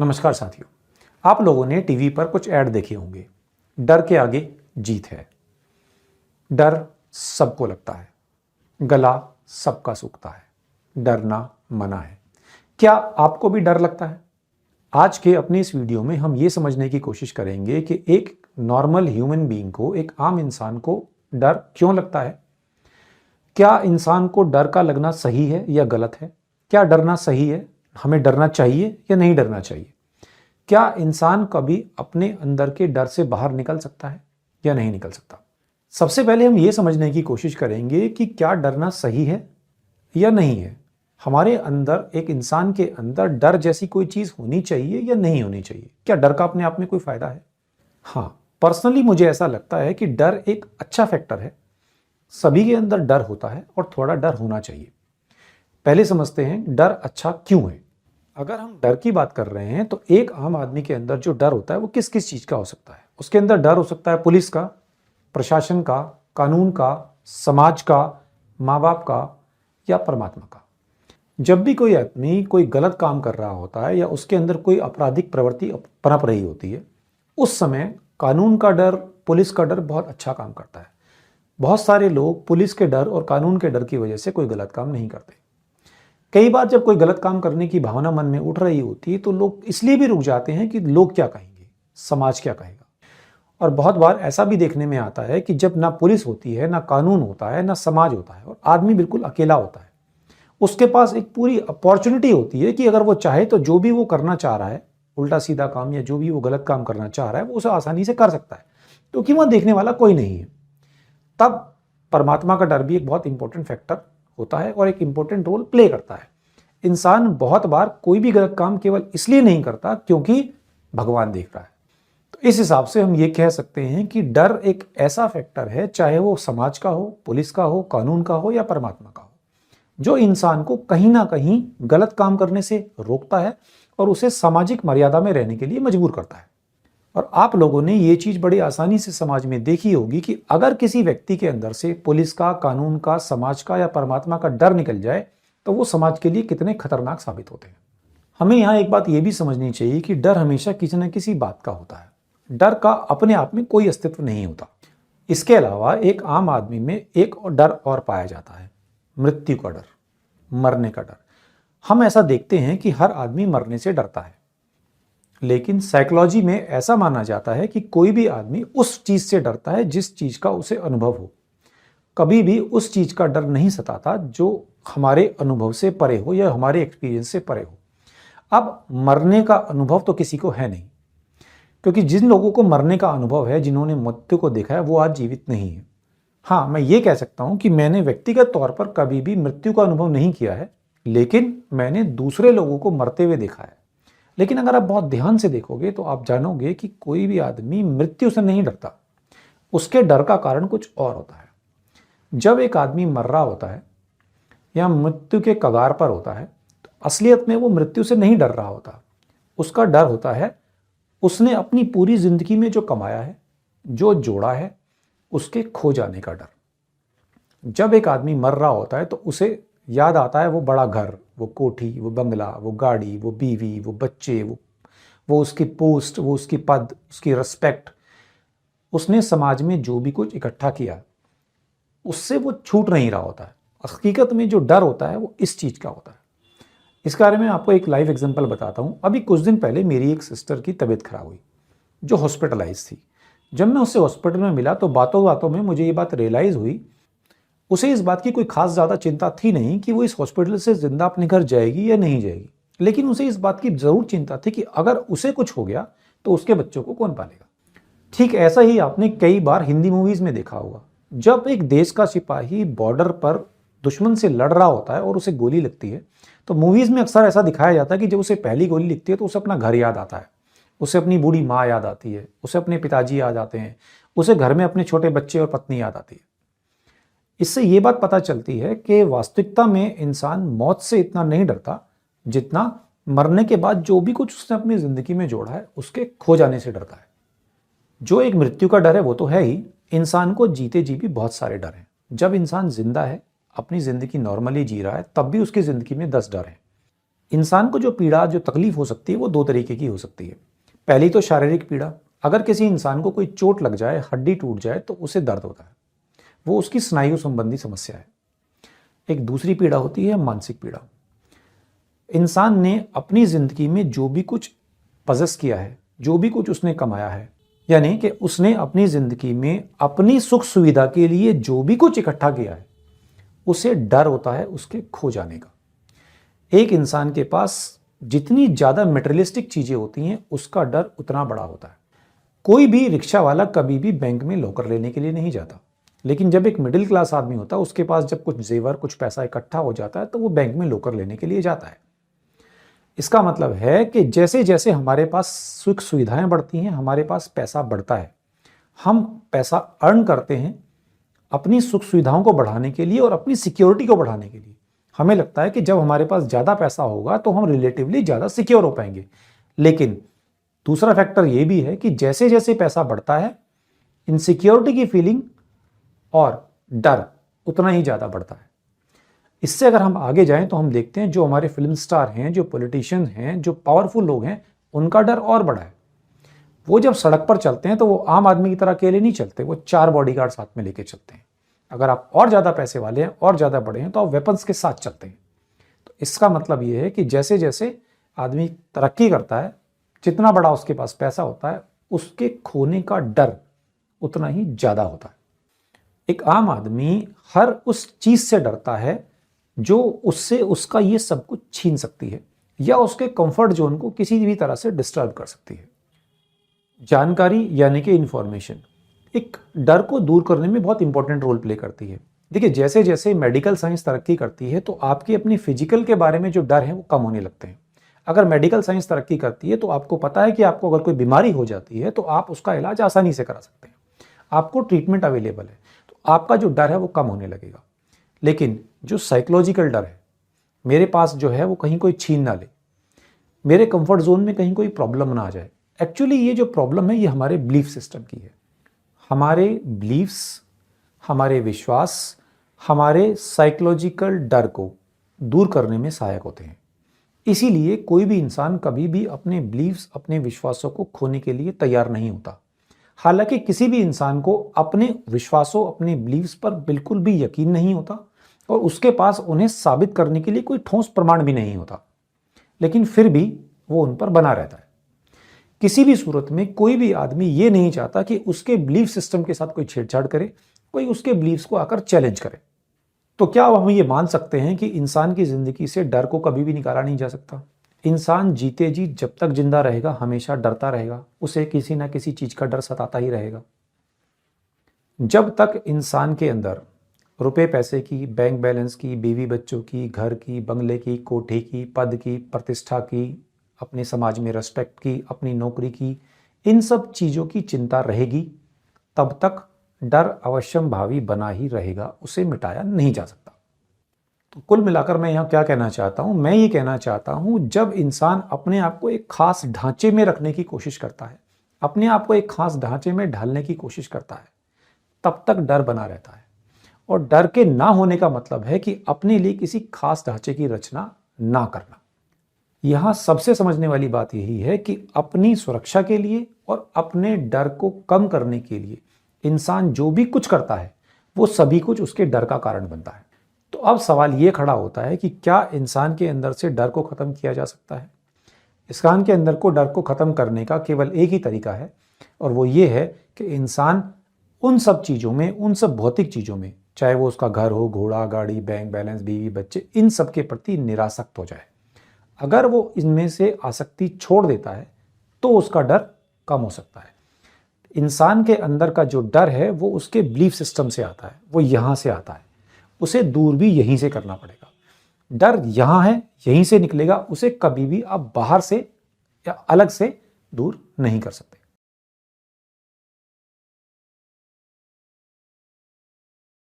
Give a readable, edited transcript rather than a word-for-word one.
नमस्कार साथियों, आप लोगों ने टीवी पर कुछ ऐड देखे होंगे। डर के आगे जीत है। डर सबको लगता है, गला सबका सूखता है, डरना मना है। क्या आपको भी डर लगता है? आज के अपने इस वीडियो में हम ये समझने की कोशिश करेंगे कि एक नॉर्मल ह्यूमन बीइंग को, एक आम इंसान को डर क्यों लगता है। क्या इंसान को डर का लगना सही है या गलत है? क्या डरना सही है? हमें डरना चाहिए या नहीं डरना चाहिए? क्या इंसान कभी अपने अंदर के डर से बाहर निकल सकता है या नहीं निकल सकता? सबसे पहले हम ये समझने की कोशिश करेंगे कि क्या डरना सही है या नहीं है। हमारे अंदर, एक इंसान के अंदर डर जैसी कोई चीज होनी चाहिए या नहीं होनी चाहिए? क्या डर का अपने आप में कोई फायदा है? हाँ, पर्सनली मुझे ऐसा लगता है कि डर एक अच्छा फैक्टर है। सभी के अंदर डर होता है और थोड़ा डर होना चाहिए। पहले समझते हैं डर अच्छा क्यों है। अगर हम डर की बात कर रहे हैं तो एक आम आदमी के अंदर जो डर होता है वो किस किस चीज का हो सकता है। उसके अंदर डर हो सकता है पुलिस का, प्रशासन का, कानून का, समाज का, माँ बाप का या परमात्मा का। जब भी कोई आदमी कोई गलत काम कर रहा होता है या उसके अंदर कोई आपराधिक प्रवृत्ति पनप रही होती है, उस समय कानून का डर, पुलिस का डर बहुत अच्छा काम करता है। बहुत सारे लोग पुलिस के डर और कानून के डर की वजह से कोई गलत काम नहीं करते। कई बार जब कोई गलत काम करने की भावना मन में उठ रही होती है तो लोग इसलिए भी रुक जाते हैं कि लोग क्या कहेंगे, समाज क्या कहेगा। और बहुत बार ऐसा भी देखने में आता है कि जब ना पुलिस होती है, ना कानून होता है, ना समाज होता है और आदमी बिल्कुल अकेला होता है, उसके पास एक पूरी अपॉर्चुनिटी होती है कि अगर वो चाहे तो जो भी वो करना चाह रहा है, उल्टा सीधा काम या जो भी वो गलत काम करना चाह रहा है, वो उसे आसानी से कर सकता है क्योंकि वह देखने वाला कोई नहीं है। तब परमात्मा का डर भी एक बहुत इंपॉर्टेंट फैक्टर होता है और एक इंपॉर्टेंट रोल प्ले करता है। इंसान बहुत बार कोई भी गलत काम केवल इसलिए नहीं करता क्योंकि भगवान देख रहा है। तो इस हिसाब से हम ये कह सकते हैं कि डर एक ऐसा फैक्टर है, चाहे वो समाज का हो, पुलिस का हो, कानून का हो या परमात्मा का हो, जो इंसान को कहीं ना कहीं गलत काम करने से रोकता है और उसे सामाजिक मर्यादा में रहने के लिए मजबूर करता है। और आप लोगों ने ये चीज बड़ी आसानी से समाज में देखी होगी कि अगर किसी व्यक्ति के अंदर से पुलिस का, कानून का, समाज का या परमात्मा का डर निकल जाए तो वो समाज के लिए कितने खतरनाक साबित होते हैं। हमें यहाँ एक बात यह भी समझनी चाहिए कि डर हमेशा किसी न किसी बात का होता है। डर का अपने आप में कोई अस्तित्व नहीं होता। इसके अलावा एक आम आदमी में एक डर और पाया जाता है, मृत्यु का डर, मरने का डर। हम ऐसा देखते हैं कि हर आदमी मरने से डरता है, लेकिन साइकोलॉजी में ऐसा माना जाता है कि कोई भी आदमी उस चीज से डरता है जिस चीज का उसे अनुभव हो। कभी भी उस चीज का डर नहीं सताता जो हमारे अनुभव से परे हो या हमारे एक्सपीरियंस से परे हो। अब मरने का अनुभव तो किसी को है नहीं, क्योंकि जिन लोगों को मरने का अनुभव है, जिन्होंने मृत्यु को देखा है, वो आज जीवित नहीं है। हाँ, मैं ये कह सकता हूं कि मैंने व्यक्तिगत तौर पर कभी भी मृत्यु का अनुभव नहीं किया है, लेकिन मैंने दूसरे लोगों को मरते हुए देखा है। लेकिन अगर आप बहुत ध्यान से देखोगे तो आप जानोगे कि कोई भी आदमी मृत्यु से नहीं डरता। उसके डर का कारण कुछ और होता है। जब एक आदमी मर रहा होता है या मृत्यु के कगार पर होता है तो असलियत में वो मृत्यु से नहीं डर रहा होता। उसका डर होता है उसने अपनी पूरी जिंदगी में जो कमाया है, जो जोड़ा है, उसके खो जाने का डर। जब एक आदमी मर रहा होता है तो उसे याद आता है वो बड़ा घर, वो कोठी, वो बंगला, वो गाड़ी, वो बीवी, वो बच्चे, वो उसकी पोस्ट, वो उसकी पद, उसकी रिस्पेक्ट, उसने समाज में जो भी कुछ इकट्ठा किया, उससे वो छूट नहीं रहा होता है। हकीकत में जो डर होता है वो इस चीज का होता है। इस बारे में आपको एक लाइव एग्जांपल बताता हूं। अभी कुछ दिन पहले मेरी एक सिस्टर की तबीयत खराब हुई जो हॉस्पिटलाइज थी। जब मैं उससे हॉस्पिटल में मिला तो बातों बातों में मुझे ये बात रियलाइज हुई, उसे इस बात की कोई खास ज्यादा चिंता थी नहीं कि वो इस हॉस्पिटल से जिंदा अपने घर जाएगी या नहीं जाएगी, लेकिन उसे इस बात की जरूर चिंता थी कि अगर उसे कुछ हो गया तो उसके बच्चों को कौन पालेगा। ठीक ऐसा ही आपने कई बार हिंदी मूवीज में देखा होगा। जब एक देश का सिपाही बॉर्डर पर दुश्मन से लड़ रहा होता है और उसे गोली लगती है तो मूवीज में अक्सर ऐसा दिखाया जाता है कि जब उसे पहली गोली लगती है तो उसे अपना घर याद आता है, उसे अपनी बूढ़ी माँ याद आती है, उसे अपने पिताजी याद आते हैं, उसे घर में अपने छोटे बच्चे और पत्नी याद आती है। इससे ये बात पता चलती है कि वास्तविकता में इंसान मौत से इतना नहीं डरता जितना मरने के बाद जो भी कुछ उसने अपनी जिंदगी में जोड़ा है उसके खो जाने से डरता है। जो एक मृत्यु का डर है वो तो है ही, इंसान को जीते जी भी बहुत सारे डर हैं। जब इंसान जिंदा है, अपनी जिंदगी नॉर्मली जी रहा है, तब भी उसकी जिंदगी में 10 डर हैं। इंसान को जो पीड़ा, जो तकलीफ हो सकती है, वो दो तरीके की हो सकती है। पहली तो शारीरिक पीड़ा, अगर किसी इंसान को कोई चोट लग जाए, हड्डी टूट जाए तो उसे दर्द होता है, वो उसकी स्नायु संबंधी समस्या है। एक दूसरी पीड़ा होती है मानसिक पीड़ा। इंसान ने अपनी जिंदगी में जो भी कुछ पजेस किया है, जो भी कुछ उसने कमाया है, यानी कि उसने अपनी जिंदगी में अपनी सुख सुविधा के लिए जो भी कुछ इकट्ठा किया है, उसे डर होता है उसके खो जाने का। एक इंसान के पास जितनी ज्यादा मटेरियलिस्टिक चीजें होती हैं, उसका डर उतना बड़ा होता है। कोई भी रिक्शा वाला कभी भी बैंक में लॉकर लेने के लिए नहीं जाता, लेकिन जब एक मिडिल क्लास आदमी होता है, उसके पास जब कुछ जेवर, कुछ पैसा इकट्ठा हो जाता है, तो वो बैंक में लॉकर लेने के लिए जाता है। इसका मतलब है कि जैसे जैसे हमारे पास सुख सुविधाएं बढ़ती हैं, हमारे पास पैसा बढ़ता है, हम पैसा अर्न करते हैं अपनी सुख सुविधाओं को बढ़ाने के लिए और अपनी सिक्योरिटी को बढ़ाने के लिए। हमें लगता है कि जब हमारे पास ज़्यादा पैसा होगा तो हम रिलेटिवली ज़्यादा सिक्योर हो पाएंगे। लेकिन दूसरा फैक्टर ये भी है कि जैसे जैसे पैसा बढ़ता है, इनसिक्योरिटी की फीलिंग और डर उतना ही ज़्यादा बढ़ता है। इससे अगर हम आगे जाएं तो हम देखते हैं जो हमारे फिल्म स्टार हैं, जो पॉलिटिशियंस हैं, जो पावरफुल लोग हैं, उनका डर और बड़ा है। वो जब सड़क पर चलते हैं तो वो आम आदमी की तरह अकेले नहीं चलते, वो 4 बॉडीगार्ड साथ में लेके चलते हैं। अगर आप और ज़्यादा पैसे वाले हैं और ज़्यादा बड़े हैं तो आप वेपन्स के साथ चलते हैं। तो इसका मतलब ये है कि जैसे जैसे आदमी तरक्की करता है, जितना बड़ा उसके पास पैसा होता है, उसके खोने का डर उतना ही ज़्यादा होता है। एक आम आदमी हर उस चीज़ से डरता है जो उससे उसका ये सब कुछ छीन सकती है या उसके कंफर्ट जोन को किसी भी तरह से डिस्टर्ब कर सकती है। जानकारी यानी कि इंफॉर्मेशन एक डर को दूर करने में बहुत इंपॉर्टेंट रोल प्ले करती है। देखिए, जैसे जैसे मेडिकल साइंस तरक्की करती है तो आपकी अपनी फिजिकल के बारे में जो डर है वो कम होने लगते हैं। अगर मेडिकल साइंस तरक्की करती है तो आपको पता है कि आपको अगर कोई बीमारी हो जाती है तो आप उसका इलाज आसानी से करा सकते हैं, आपको ट्रीटमेंट अवेलेबल है, तो आपका जो डर है वो कम होने लगेगा। लेकिन जो साइकोलॉजिकल डर है, मेरे पास जो है वो कहीं कोई छीन ना ले, मेरे कंफर्ट जोन में कहीं कोई प्रॉब्लम ना आ जाए, एक्चुअली ये जो प्रॉब्लम है ये हमारे बिलीफ सिस्टम की है। हमारे बिलीफ्स, हमारे विश्वास, हमारे साइकोलॉजिकल डर को दूर करने में सहायक होते हैं। इसीलिए कोई भी इंसान कभी भी अपने बिलीफ्स, अपने विश्वासों को खोने के लिए तैयार नहीं होता। हालांकि किसी भी इंसान को अपने विश्वासों, अपने बिलीफ्स पर बिल्कुल भी यकीन नहीं होता और उसके पास उन्हें साबित करने के लिए कोई ठोस प्रमाण भी नहीं होता, लेकिन फिर भी वो उन पर बना रहता है। किसी भी सूरत में कोई भी आदमी ये नहीं चाहता कि उसके बिलीफ सिस्टम के साथ कोई छेड़छाड़ करे, कोई उसके बिलीफ्स को आकर चैलेंज करे। तो क्या हम ये मान सकते हैं कि इंसान की जिंदगी से डर को कभी भी निकाला नहीं जा सकता? इंसान जीते जी जब तक जिंदा रहेगा हमेशा डरता रहेगा, उसे किसी ना किसी चीज का डर सताता ही रहेगा। जब तक इंसान के अंदर रुपए पैसे की, बैंक बैलेंस की, बीवी बच्चों की, घर की, बंगले की, कोठी की, पद की, प्रतिष्ठा की, अपने समाज में रेस्पेक्ट की, अपनी नौकरी की, इन सब चीज़ों की चिंता रहेगी, तब तक डर अवश्यम भावी बना ही रहेगा, उसे मिटाया नहीं जा सकता। तो कुल मिलाकर मैं यहाँ क्या कहना चाहता हूँ? मैं ये कहना चाहता हूँ, जब इंसान अपने आप को एक खास ढांचे में रखने की कोशिश करता है, अपने आप को एक खास ढांचे में ढालने की कोशिश करता है, तब तक डर बना रहता है। और डर के ना होने का मतलब है कि अपने लिए किसी खास ढांचे की रचना ना करना। यहां सबसे समझने वाली बात यही है कि अपनी सुरक्षा के लिए और अपने डर को कम करने के लिए इंसान जो भी कुछ करता है वो सभी कुछ उसके डर का कारण बनता है। तो अब सवाल ये खड़ा होता है कि क्या इंसान के अंदर से डर को खत्म किया जा सकता है? इंसान के अंदर को डर को खत्म करने का केवल एक ही तरीका है, और वो ये है कि इंसान उन सब चीज़ों में, उन सब भौतिक चीज़ों में, चाहे वो उसका घर हो, घोड़ा, गाड़ी, बैंक बैलेंस, बीवी बच्चे, इन सब के प्रति निरासक्त हो जाए। अगर वो इनमें से आसक्ति छोड़ देता है तो उसका डर कम हो सकता है। इंसान के अंदर का जो डर है वो उसके बिलीफ सिस्टम से आता है, वो यहाँ से आता है, उसे दूर भी यहीं से करना पड़ेगा। डर यहाँ है, यहीं से निकलेगा, उसे कभी भी आप बाहर से या अलग से दूर नहीं कर सकते।